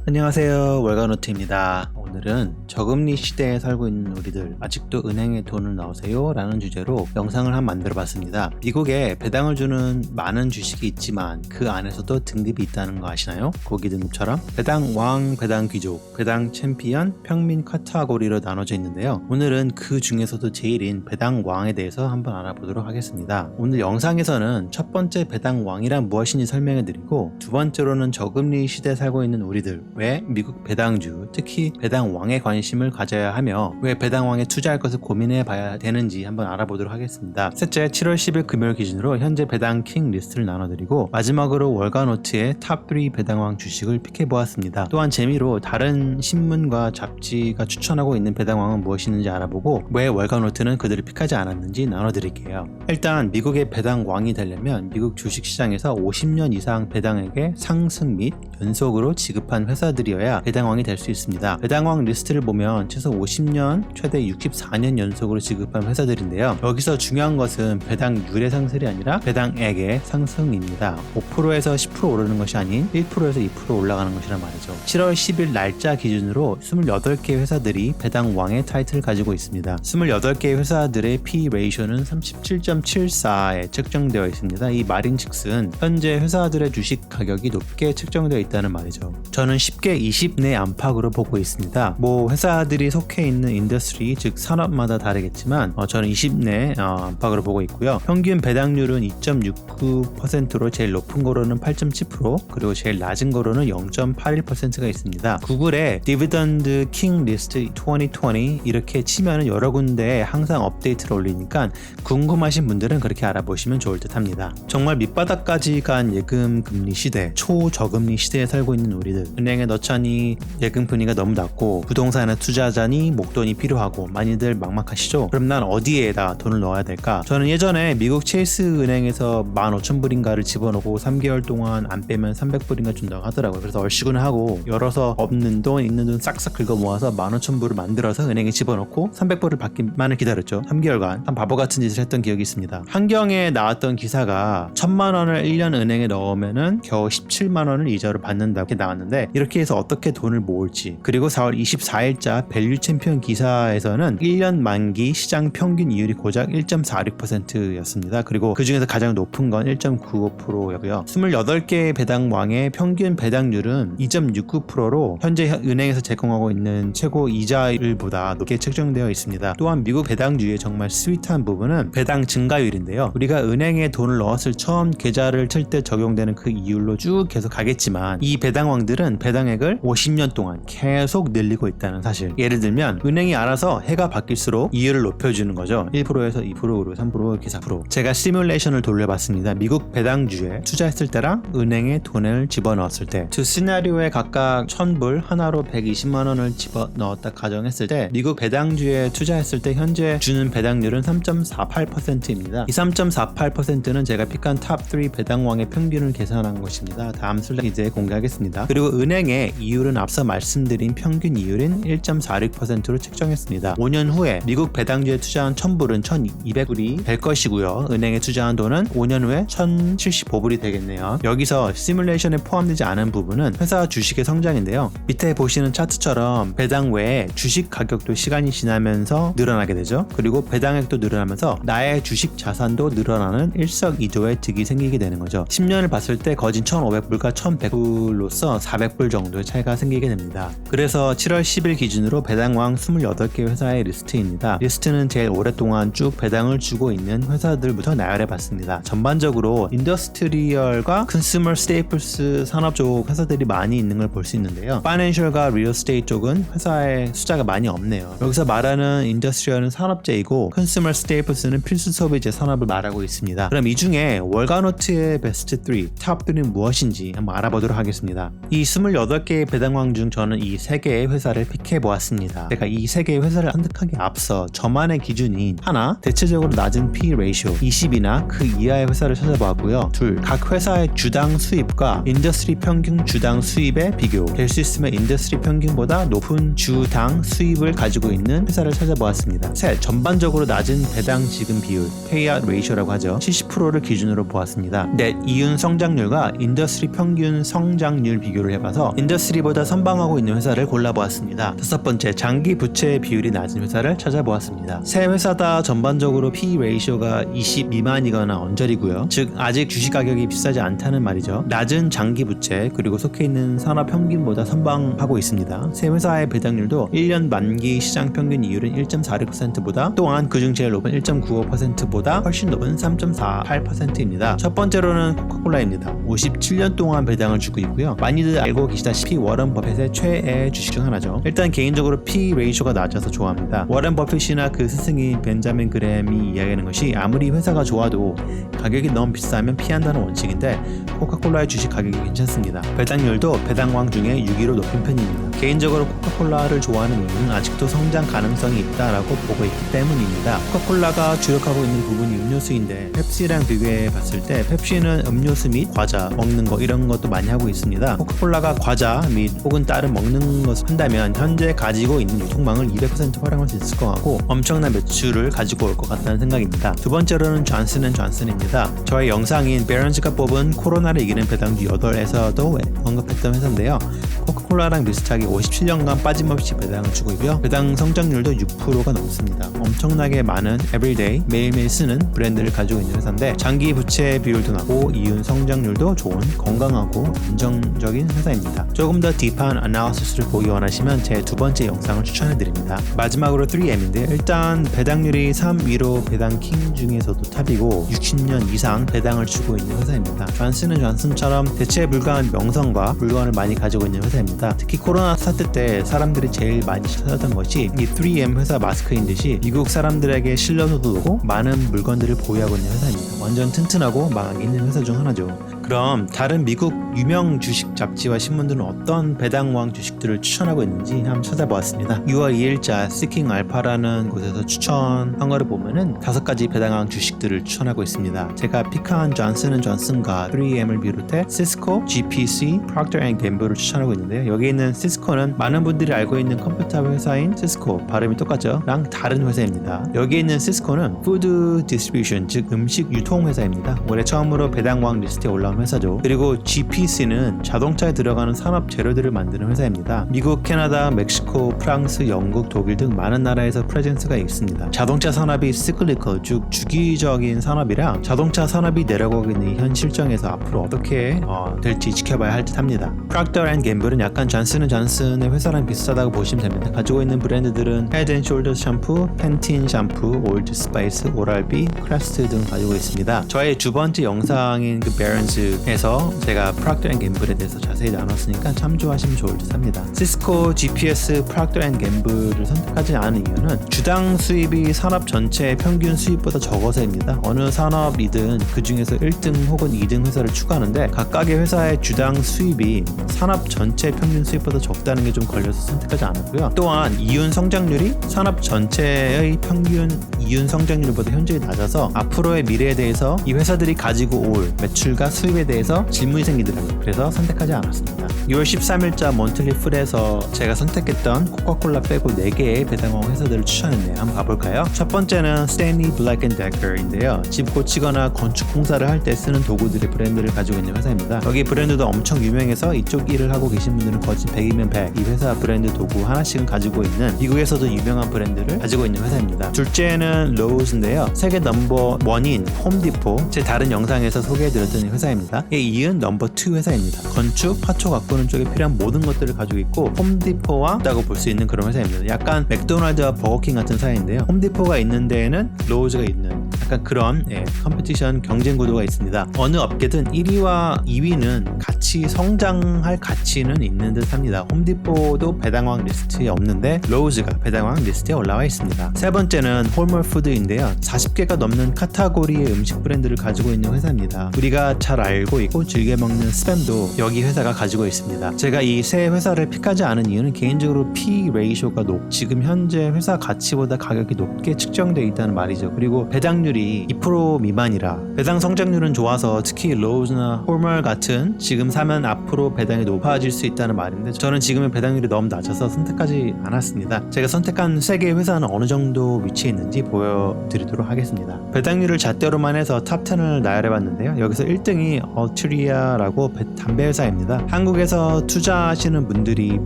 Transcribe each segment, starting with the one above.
안녕하세요, 월가노트입니다. 오늘은 저금리 시대에 살고 있는 우리들 아직도 은행에 돈을 넣으세요? 라는 주제로 영상을 한번 만들어 봤습니다. 미국에 배당을 주는 많은 주식이 있지만 그 안에서도 등급이 있다는 거 아시나요? 고기 등급처럼 배당 왕, 배당 귀족, 배당 챔피언, 평민 카테고리로 나눠져 있는데요. 오늘은 그 중에서도 제일인 배당 왕에 대해서 한번 알아보도록 하겠습니다. 오늘 영상에서는 첫 번째 배당 왕이란 무엇인지 설명해 드리고, 두 번째로는 저금리 시대에 살고 있는 우리들, 왜 미국 배당주, 특히 배당 왕에 관심을 가져야 하며 왜 배당 왕에 투자할 것을 고민해 봐야 되는지 한번 알아보도록 하겠습니다. 셋째, 7월 10일 금요일 기준으로 현재 배당 킹 리스트를 나눠드리고, 마지막으로 월가노트의 탑3 배당 왕 주식을 픽해 보았습니다. 또한 재미로 다른 신문과 잡지가 추천하고 있는 배당 왕은 무엇이 있는지 알아보고 왜 월가노트는 그들을 픽하지 않았는지 나눠드릴게요. 일단 미국의 배당 왕이 되려면 미국 주식시장에서 50년 이상 배당액의 상승 및 연속으로 지급한 회사들이어야 배당왕이 될 수 있습니다. 배당왕 리스트를 보면 최소 50년, 최대 64년 연속으로 지급한 회사들인데요. 여기서 중요한 것은 배당률의 상승이 아니라 배당액의 상승입니다. 5%에서 10% 오르는 것이 아닌 1%에서 2% 올라가는 것이란 말이죠. 7월 10일 날짜 기준으로 28개 회사들이 배당왕의 타이틀을 가지고 있습니다. 28개 회사들의 P 레이쇼는 37.74에 책정되어 있습니다. 이 말인즉슨 현재 회사들의 주식 가격이 높게 책정되어 있다는 말이죠. 저는 쉽게 20 내 안팎으로 보고 있습니다. 회사들이 속해 있는 인더스트리, 즉 산업마다 다르겠지만 저는 20 내 안팎으로 보고 있고요. 평균 배당률은 2.69%로 제일 높은 거로는 8.7%, 그리고 제일 낮은 거로는 0.81%가 있습니다. 구글의 디비던드 킹 리스트 2020 이렇게 치면은 여러 군데에 항상 업데이트를 올리니까 궁금하신 분들은 그렇게 알아보시면 좋을 듯 합니다. 정말 밑바닥까지 간 예금 금리 시대, 초저금리 시대에 살고 있는 우리들, 은행에 넣자니 예금 금리가 너무 낮고 부동산에 투자하자니 목돈이 필요하고 많이들 막막하시죠? 그럼 난 어디에다 돈을 넣어야 될까? 저는 예전에 미국 체이스 은행에서 15,000불인가를 집어넣고 3개월 동안 안 빼면 300불인가 준다고 하더라고요. 그래서 얼씨구나 하고 열어서 없는 돈 있는 돈 싹싹 긁어 모아서 15,000불을 만들어서 은행에 집어넣고 300불을 받기만을 기다렸죠. 3개월간 한 바보 같은 짓을 했던 기억이 있습니다. 한경에 나왔던 기사가 1,000만 원을 1년 은행에 넣으면은 겨우 17만 원을 이자로 받는다고 이렇게 나왔는데, 이렇게 해서 어떻게 돈을 모을지, 그리고 4월 24일자 밸류 챔피언 기사에서는 1년 만기 시장 평균 이율이 고작 1.46%였습니다. 그리고 그 중에서 가장 높은 건 1.95%였고요. 28개의 배당왕의 평균 배당률은 2.69%로 현재 은행에서 제공하고 있는 최고 이자율보다 높게 책정되어 있습니다. 또한 미국 배당주의 정말 스윗한 부분은 배당 증가율인데요. 우리가 은행에 돈을 넣었을 처음 계좌를 칠 때 적용되는 그 이율로 쭉 계속 가겠지만, 이 배당왕들은 배당액을 50년 동안 계속 늘리고 있다는 사실. 예를 들면 은행이 알아서 해가 바뀔수록 이율을 높여주는 거죠. 1%에서 2%, 그리고 3%, 이렇게 4%. 제가 시뮬레이션을 돌려봤습니다. 미국 배당주에 투자했을 때랑 은행에 돈을 집어넣었을 때, 두 시나리오에 각각 1,000불 하나로 120만 원을 집어넣었다 가정했을 때, 미국 배당주에 투자했을 때 현재 주는 배당률은 3.48%입니다. 이 3.48%는 제가 픽한 탑3 배당왕의 평균을 계산한 것입니다. 다음 슬라이드 이제 공개하겠습니다. 그리고 은행의 이율은 앞서 말씀드린 평균 이율인 1.46%로 책정했습니다. 5년 후에 미국 배당주에 투자한 1,000불은 1,200불이 될 것이고요. 은행에 투자한 돈은 5년 후에 1,075불이 되겠네요. 여기서 시뮬레이션에 포함되지 않은 부분은 회사 주식의 성장인데요. 밑에 보시는 차트처럼 배당 외에 주식 가격도 시간이 지나면서 늘어나게 되죠. 그리고 배당액도 늘어나면서 나의 주식 자산도 늘어나는 일석이조의 득이 생기게 되는 거죠. 10년을 봤을 때 거진 1,500불과 1,100불로서 400불 정도의 차이가 생기게 됩니다. 그래서 7월 10일 기준으로 배당왕 28개 회사의 리스트입니다. 리스트는 제일 오랫동안 쭉 배당을 주고 있는 회사들부터 나열해봤습니다. 전반적으로 인더스트리얼과 컨슈머 스테이플스 산업 쪽 회사들이 많이 있는 걸 볼 수 있는데요. 파이낸셜과 리얼 스테이트 쪽은 회사의 숫자가 많이 없네요. 여기서 말하는 인더스트리얼은 산업재이고 컨슈머 스테이플스는 필수 소비재 산업을 말하고 있습니다. 그럼 이 중에 월가노트의 베스트 3, 탑 3는 무엇인지 한번 알아보도록 하겠습니다. 이 28개의 배당왕 중 저는 이 3개의 회사를 픽해 보았습니다. 제가 이 3개의 회사를 선택하기 앞서 저만의 기준인 하나, 대체적으로 낮은 P 레이쇼 20이나 그 이하의 회사를 찾아보았고요. 둘, 각 회사의 주당 수입과 인더스트리 평균 주당 수입의 비교, 될 수 있으면 인더스트리 평균보다 높은 주당 수입을 가지고 있는 회사를 찾아보았습니다. 셋, 전반적으로 낮은 배당 지급 비율, 페이아웃 레이쇼라고 하죠. 70%를 기준으로 보았습니다. 넷, 이윤 성장률과 인더스트리 평균 성장률 비교를 해봐서 인더스트리보다 선방하고 있는 회사를 골라보았습니다. 다섯 번째, 장기 부채 비율이 낮은 회사를 찾아보았습니다. 세 회사 다 전반적으로 P 레이쇼가 20 미만이거나 언저리고요. 즉 아직 주식 가격이 비싸지 않다는 말이죠. 낮은 장기 부채 그리고 속해 있는 산업 평균보다 선방하고 있습니다. 세 회사의 배당률도 1년 만기 시장 평균 이율은 1.46%보다 또한 그중 제일 높은 1.95%보다 훨씬 높은 3.48%입니다. 첫 번째로는 코카콜라입니다. 57년 동안 배당을 주고 있고요. 많이들 알고 계시다시피 워런 버핏의 최애 주식 중 하나죠. 일단 개인적으로 P 레이쇼가 낮아서 좋아합니다. 워런 버핏이나 그 스승인 벤자민 그램이 이야기하는 것이 아무리 회사가 좋아도 가격이 너무 비싸면 피한다는 원칙인데 코카콜라의 주식 가격이 괜찮습니다. 배당률도 배당왕 중에 6위로 높은 편입니다. 개인적으로 코카콜라를 좋아하는 이유는 아직도 성장 가능성이 있다라고 보고 있기 때문입니다. 코카콜라가 주력하고 있는 부분이 음료수인데 펩시랑 비교해 봤을 때 펩시는 음료수 및 과자, 먹는 거 이런 것도 많이 하고 있습니다. 코카콜라가 과자 및 혹은 다른 먹는 것을 한다면 현재 가지고 있는 유통망을 200% 활용할 수 있을 것 같고 엄청난 매출을 가지고 올 것 같다는 생각입니다. 두 번째로는 존슨앤존슨입니다. 저의 영상인 베런즈가 뽑은 코로나를 이기는 배당주 8에서도 언급했던 회사인데요. 코카콜라랑 비슷하게 57년간 빠짐없이 배당을 주고 있고요. 배당 성장률도 6%가 넘습니다. 엄청나게 많은 에브리데이 매일매일 쓰는 브랜드를 가지고 있는 회사인데 장기 부채 비율도 낮고 이윤 성장률도 좋은 건강하고 안정적인 회사입니다. 조금 더 딥한 아나리시스를 보기 원하시면 제 두 번째 영상을 추천해드립니다. 마지막으로 3M인데 일단 배당률이 3위로 배당 킹 중에서도 탑이고 60년 이상 배당을 주고 있는 회사입니다. 존슨앤존슨처럼 대체 불가한 명성과 물건을 많이 가지고 있는 회사입니다. 특히 코로나 사태 때 사람들이 제일 많이 찾았던 것이 이 3M 회사 마스크인 듯이 미국 사람들에게 신뢰도도 높고 많은 물건들을 보유하고 있는 회사입니다. 완전 튼튼하고 망하기 있는 회사 중 하나죠. 그럼 다른 미국 유명 주식 잡지와 신문들은 어떤 배당왕 주식들을 추천하고 있는지 한번 찾아보았습니다. 6월 2일자 Seeking Alpha라는 곳에서 추천한 거를 보면은 5가지 배당왕 주식들을 추천하고 있습니다. 제가 픽한 존슨앤존슨과 3M을 비롯해 시스코, GPC, Procter & Gamble을 추천하고 있는데요. 여기 있는 시스코는 많은 분들이 알고 있는 컴퓨터 회사인 시스코, 발음이 똑같죠? 랑 다른 회사입니다. 여기 있는 시스코는 Food Distribution, 즉 음식 유통 회사입니다. 올해 처음으로 배당왕 리스트에 올라온 회사죠. 그리고 GPC는 자동차에 들어가는 산업 재료들을 만드는 회사입니다. 미국, 캐나다, 멕시코, 프랑스, 영국, 독일 등 많은 나라에서 프레젠스가 있습니다. 자동차 산업이 시클리컬, 즉 주기적인 산업이라 자동차 산업이 내려가고 있는 현 실정에서 앞으로 어떻게 될지 지켜봐야 할 듯합니다. Procter & Gamble은 약간 존슨앤존슨의 회사랑 비슷하다고 보시면 됩니다. 가지고 있는 브랜드들은 Head and Shoulders 샴푸, 펜틴 샴푸, 올드 스파이스, 오랄비, 크래스트 등 가지고 있습니다. 저의 두 번째 영상인 그 베런즈에서 제가 Procter & Gamble에 대해서 자세히 나눴으니까 참조하시면 좋을 듯 합니다. 시스코, GPS, Procter & Gamble를 선택하지 않은 이유는 주당 수입이 산업 전체의 평균 수입보다 적어서입니다. 어느 산업이든 그 중에서 1등 혹은 2등 회사를 추구하는데 각각의 회사의 주당 수입이 산업 전체 평균 수입보다 적다는 게 좀 걸려서 선택하지 않았고요. 또한 이윤 성장률이 산업 전체의 평균 이윤 성장률보다 현저히 낮아서 앞으로의 미래에 대해서 이 회사들이 가지고 올 매출과 수입에 대해서 질문이 생기더라고요. 그래서 선택하지 않았습니다. 6월 13일자 몬틀리 풀에서 제가 선택했던 코카콜라 빼고 4개의 배당왕 회사들을 추천했네요. 한번 가볼까요? 첫 번째는 스탠리 블랙 앤 데커인데요. 집 고치거나 건축 공사를 할 때 쓰는 도구들의 브랜드를 가지고 있는 회사입니다. 여기 브랜드도 엄청 유명해서 이쪽 일을 하고 계신 분들은 거진 100이면 100 이 회사 브랜드 도구 하나씩은 가지고 있는 미국에서도 유명한 브랜드를 가지고 있는 회사입니다. 둘째는 로우즈인데요. 세계 넘버 1인 홈디포, 제 다른 영상에서 소개해드렸던 회사입니다. 이은 넘버 2 회사입니다. 건축, 화초 가꾸는 쪽에 필요한 모든 것들을 가지고 있고 홈디포와 있다고 볼 수 있는 그런 회사입니다. 약간 맥도날드와 버거킹 같은 사이인데요. 홈디포가 있는 데에는 로우즈가 있는 약간 그런 컴피티션 경쟁 구도가 있습니다. 어느 업계든 1위와 2위는 같이 성장할 가치는 있는 듯 합니다. 홈디포도 배당왕 리스트에 없는데 로우즈가 배당왕 리스트에 올라와 있습니다. 세 번째는 홀머푸드인데요. 40개가 넘는 카테고리의 음식 브랜드를 가지고 있는 회사입니다. 우리가 잘 알고 있고 즐겨 먹는 스팸도 여기 회사가 가지고 있습니다. 제가 이 세 회사를 픽하지 않은 이유는 개인적으로 P 레이쇼가 지금 현재 회사 가치보다 가격이 높게 측정되어 있다는 말이죠. 그리고 배당률이 2% 미만이라 배당 성장률은 좋아서 특히 로우즈나 홀머 같은 지금 사면 앞으로 배당이 높아질 수 있다는 말인데 저는 지금의 배당률이 너무 낮아서 선택하지 않았습니다. 제가 선택한 3개의 회사는 어느 정도 위치에 있는지 보여드리도록 하겠습니다. 배당률을 잣대로만 안에서 탑 10을 나열해봤는데요. 여기서 1등이 얼트리아라고 담배 회사입니다. 한국에서 투자하시는 분들이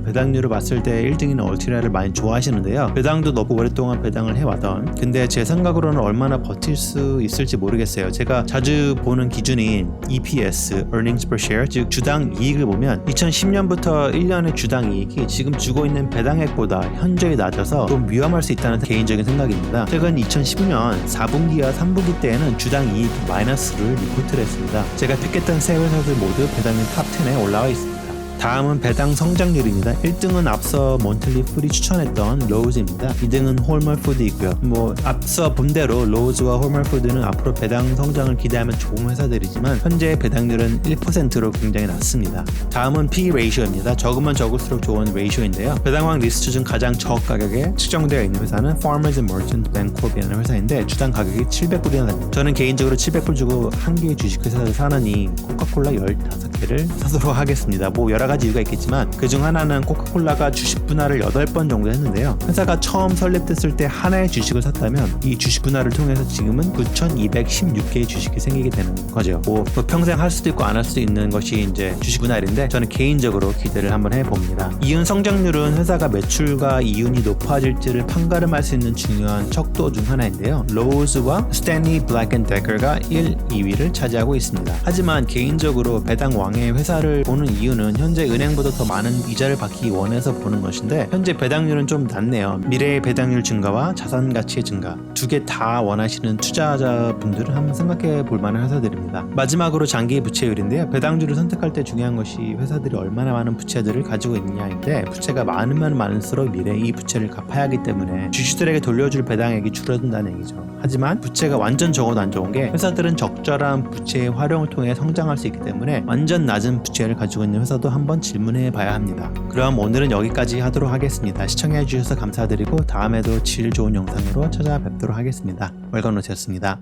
배당률을 봤을 때 1등인 얼트리아를 많이 좋아하시는데요. 배당도 너무 오랫동안 배당을 해왔던, 근데 제 생각으로는 얼마나 버틸 수 있을지 모르겠어요. 제가 자주 보는 기준인 EPS, Earnings Per Share, 즉 주당 이익을 보면 2010년부터 1년의 주당 이익이 지금 주고 있는 배당액보다 현저히 낮아서 좀 위험할 수 있다는 개인적인 생각입니다. 최근 2010년 4분기와 3분기 때에는 주당 이익 마이너스를 리포트를 했습니다. 제가 픽했던 세 회사들 모두 배당률 탑 10에 올라와 있습니다. 다음은 배당 성장률입니다. 1등은 앞서 몬틀리 풀이 추천했던 로우즈입니다. 2등은 홀멀푸드이고요. 앞서 본 대로 로우즈와 홀멀푸드는 앞으로 배당 성장을 기대하면 좋은 회사들이지만 현재 배당률은 1%로 굉장히 낮습니다. 다음은 P 레이쇼입니다. 적으면 적을수록 좋은 레이쇼인데요. 배당왕 리스트 중 가장 저가격에 측정되어 있는 회사는 Farmers and Merchant Bancorp이라는 회사인데 주당 가격이 700불이나 됩니다. 저는 개인적으로 700불 주고 한 개의 주식회사를 사느니 코카콜라 15개를 사도록 하겠습니다. 여러 가지 이유가 있겠지만 그중 하나는 코카콜라가 주식 분할을 8번 정도 했는데요. 회사가 처음 설립됐을 때 하나의 주식을 샀다면 이 주식 분할을 통해서 지금은 9,216개의 주식이 생기게 되는 거죠. 평생 할 수도 있고 안 할 수도 있는 것이 이제 주식 분할인데 저는 개인적으로 기대를 한번 해봅니다. 이윤 성장률은 회사가 매출과 이윤이 높아질지를 판가름할 수 있는 중요한 척도 중 하나인데요. 로우즈와 스탠리 블랙 앤 데커가 1, 2위를 차지하고 있습니다. 하지만 개인적으로 배당 왕의 회사를 보는 이유는 현재 은행보다 더 많은 이자를 받기 원해서 보는 것인데 현재 배당률은 좀 낮네요. 미래의 배당률 증가와 자산 가치의 증가 두 개 다 원하시는 투자자분들은 한번 생각해 볼 만한 회사들입니다. 마지막으로 장기 부채율인데요. 배당률을 선택할 때 중요한 것이 회사들이 얼마나 많은 부채들을 가지고 있느냐인데 부채가 많으면 많을수록 미래에 이 부채를 갚아야 하기 때문에 주주들에게 돌려줄 배당액이 줄어든다는 얘기죠. 하지만 부채가 완전 적어도 안 좋은 게 회사들은 적절한 부채의 활용을 통해 성장할 수 있기 때문에 완전 낮은 부채를 가지고 있는 회사도 한번 질문해 봐야 합니다. 그럼 오늘은 여기까지 하도록 하겠습니다. 시청해 주셔서 감사드리고 다음에도 질 좋은 영상으로 찾아뵙도록 하겠습니다. 월간노트였습니다.